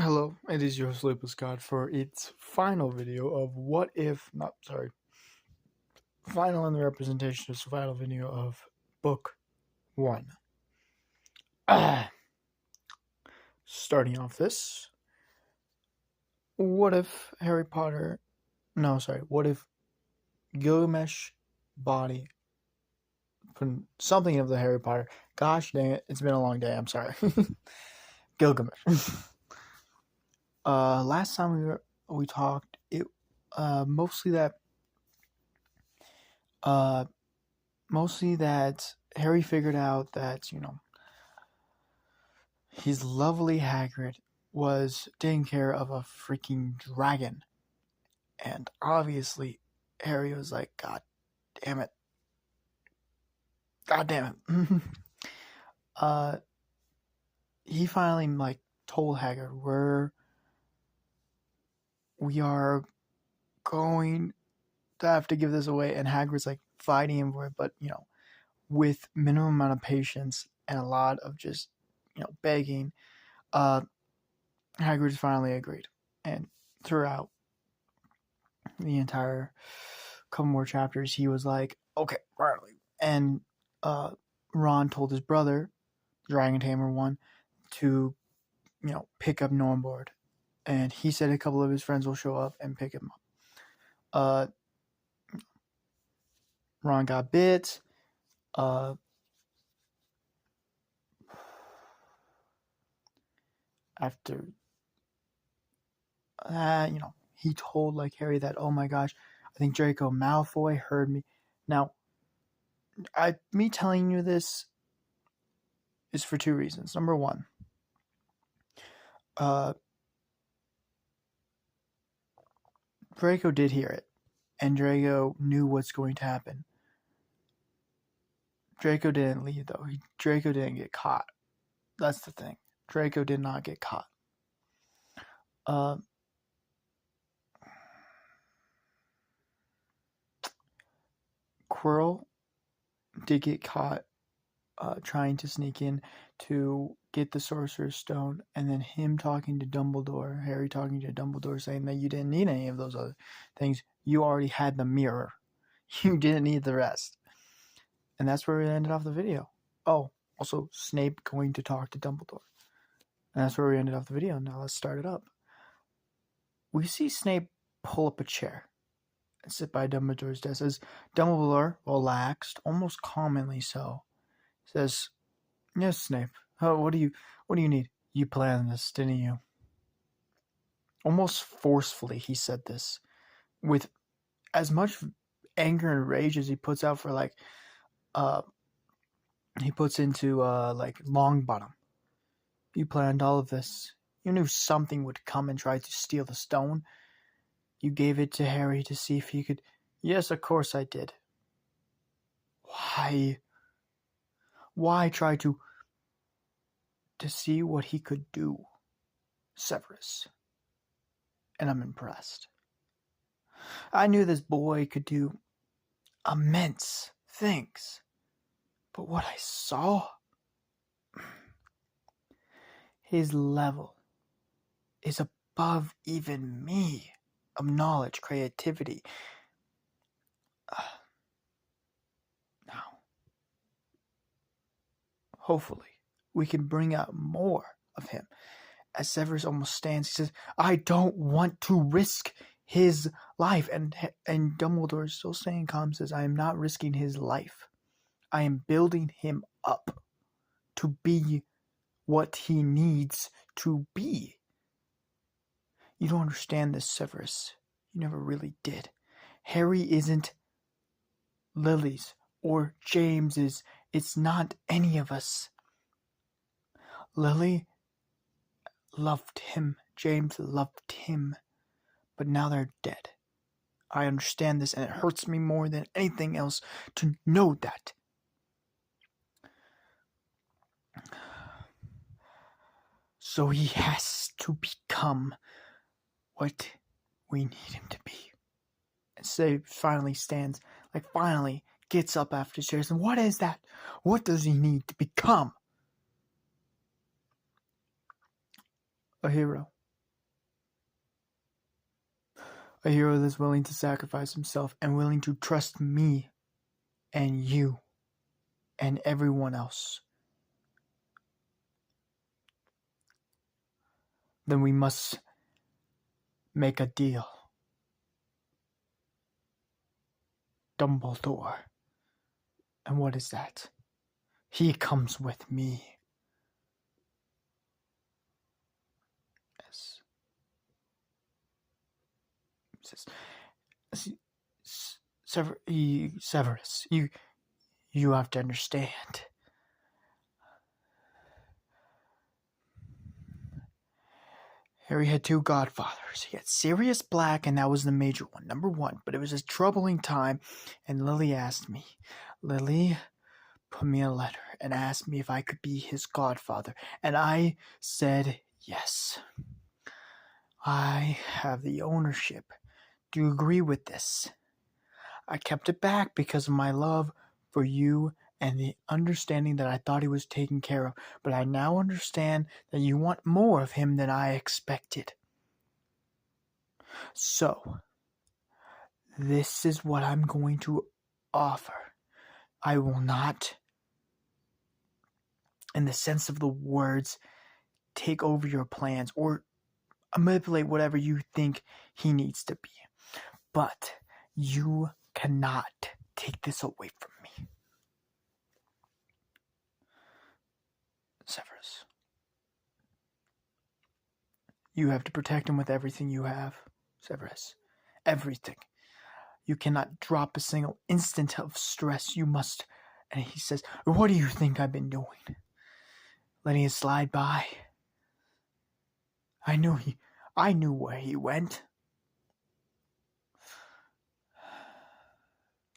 Hello, it is your Sleepless God for its final video of final in the representation of final video of Book 1. Starting off this, what if what if Gilgamesh body from something of the Harry Potter, gosh dang it, it's been a long day, I'm sorry. Gilgamesh. Last time we talked, it mostly that Harry figured out that, his lovely Hagrid was taking care of a freaking dragon. And obviously, Harry was like, God damn it. God damn it. He finally, told Hagrid we are going to have to give this away. And Hagrid's, fighting him for it, but, with minimum amount of patience and a lot of just, begging, Hagrid finally agreed. And throughout the entire couple more chapters, he was like, okay, finally. And Ron told his brother, Dragon Tamer 1, to, pick up Normboard. And he said a couple of his friends will show up and pick him up. Ron got bit. After he told Harry that, oh my gosh, I think Draco Malfoy heard me. Now, me telling you this is for two reasons. Number one, Draco did hear it, and Draco knew what's going to happen. Draco didn't leave, though. Draco didn't get caught. That's the thing. Draco did not get caught. Quirrell did get caught trying to sneak in to get the Sorcerer's Stone, and then him talking to Dumbledore, Harry talking to Dumbledore, saying that you didn't need any of those other things. You already had the mirror. You didn't need the rest. And that's where we ended off the video. Oh, also Snape going to talk to Dumbledore. And that's where we ended off the video. Now let's start it up. We see Snape pull up a chair and sit by Dumbledore's desk as Dumbledore, relaxed, almost calmly so, says, "Yes, Snape. What do you need? You planned this, didn't you?" Almost forcefully, he said this, with as much anger and rage as he puts out for he puts into Longbottom. You planned all of this. You knew something would come and try to steal the stone. You gave it to Harry to see if he could. Yes, of course I did. Why? Why try to see what he could do, Severus? And I'm impressed. I knew this boy could do immense things, but what I saw, his level is above even me of knowledge, creativity. Now, hopefully, we can bring out more of him. As Severus almost stands, he says, I don't want to risk his life. And Dumbledore is still staying calm, says, I am not risking his life. I am building him up to be what he needs to be. You don't understand this, Severus. You never really did. Harry isn't Lily's or James's. It's not any of us. Lily loved him. James loved him. But now they're dead. I understand this, and it hurts me more than anything else to know that. So he has to become what we need him to be. And Snape finally stands, finally gets up after his chairs. And what is that? What does he need to become? A hero. A hero that's willing to sacrifice himself and willing to trust me and you and everyone else. Then we must make a deal. Dumbledore. And what is that? He comes with me. Yes. He says, Severus, you have to understand. Harry had two godfathers. He had Sirius Black, and that was the major one, number one. But it was a troubling time, and Lily asked me. Lily put me a letter and asked me if I could be his godfather, and I said yes. I have the ownership. Do you agree with this? I kept it back because of my love for you and the understanding that I thought he was taken care of, but I now understand that you want more of him than I expected. So, this is what I'm going to offer. I will not, in the sense of the words, take over your plans or manipulate whatever you think he needs to be. But you cannot take this away from me. Severus. You have to protect him with everything you have, Severus. Everything. You cannot drop a single instant of stress. You must. And he says, what do you think I've been doing? Letting it slide by? I knew where he went.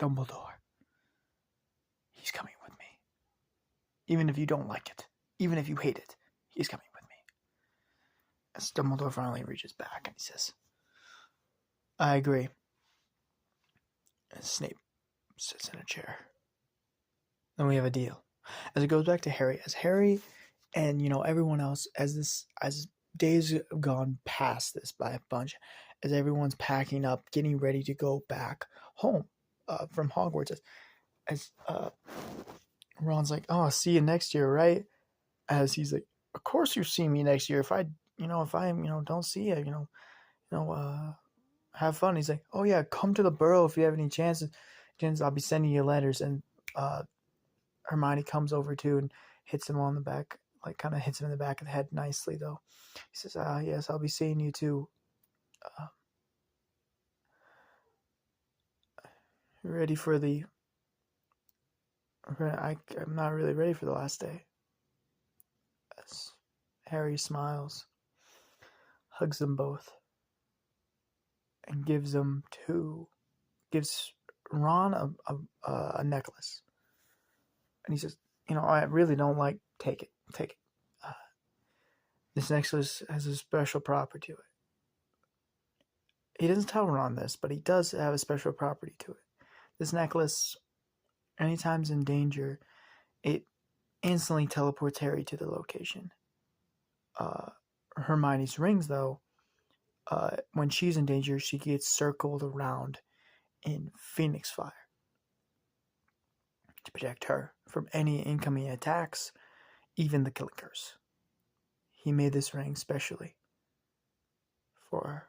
Dumbledore. He's coming with me. Even if you don't like it. Even if you hate it. He's coming with me. As Dumbledore finally reaches back and he says, I agree. And Snape sits in a chair. Then we have a deal. As it goes back to Harry, as Harry and everyone else, as days have gone past this by a bunch, as everyone's packing up, getting ready to go back home from Hogwarts, as Ron's like, "Oh, I'll see you next year, right?" As he's like, "Of course you see me next year. If I don't see you, have fun." He's like, "Oh yeah, come to the Burrow if you have any chances. I'll be sending you letters." And Hermione comes over too and hits him on the back, like kind of hits him in the back of the head nicely though. He says, yes, I'll be seeing you too. Ready for the... I'm not really ready for the last day. As Harry smiles, hugs them both, and gives Ron a necklace. And he says, I really don't like, take it. This necklace has a special property to it. He doesn't tell Ron this, but he does have a special property to it. This necklace, anytime it's in danger, it instantly teleports Harry to the location. Hermione's rings, though, when she's in danger, she gets circled around in Phoenix Fire to protect her from any incoming attacks, even the Killing Curse. He made this ring specially for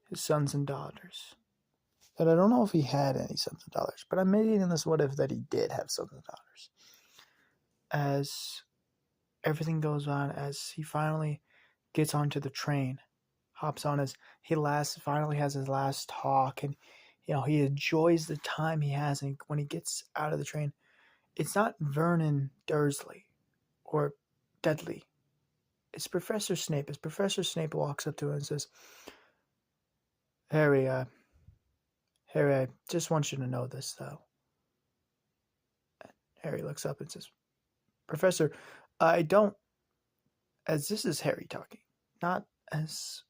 his sons and daughters. But I don't know if he had any sons and daughters, but I'm making this what if that he did have sons and daughters. As everything goes on, as he finally gets onto the train, hops on finally has his last talk, and he enjoys the time he has, and when he gets out of the train, it's not Vernon Dursley or Dudley. It's Professor Snape. As Professor Snape walks up to him and says, Harry, I just want you to know this, though. And Harry looks up and says, Professor, I don't... As this is Harry talking, not as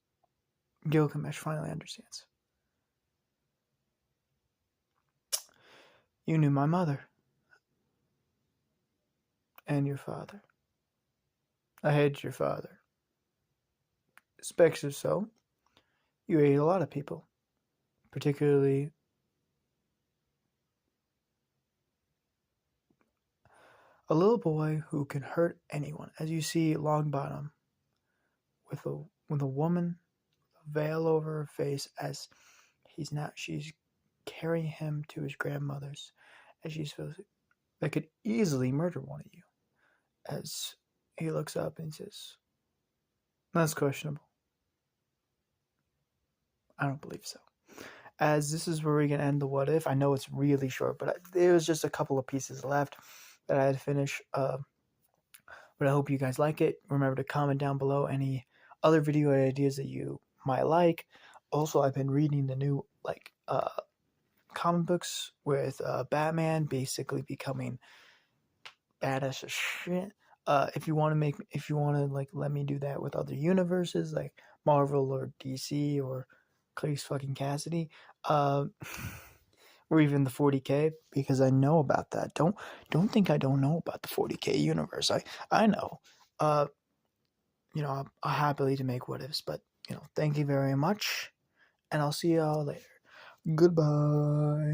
Gilgamesh finally understands. You knew my mother. And your father. I hated your father. Especially so You ate a lot of people, particularly a little boy who can hurt anyone. As you see Longbottom with a woman, a veil over her face, as she's carrying him to his grandmother's, as she's that could easily murder one of you. As he looks up and says, "That's questionable. I don't believe so." As this is where we're gonna end the what if. I know it's really short, but there's just a couple of pieces left that I had to finish. But I hope you guys like it. Remember to comment down below any other video ideas that you might like. Also, I've been reading the new comic books with Batman basically becoming badass as shit. If you want to like let me do that with other universes like Marvel or DC or Clay's fucking Cassidy, or even the 40K, because I know about that. Don't think I don't know about the 40K universe. I know. I'll happily to make what ifs, but thank you very much, and I'll see y'all later. Goodbye.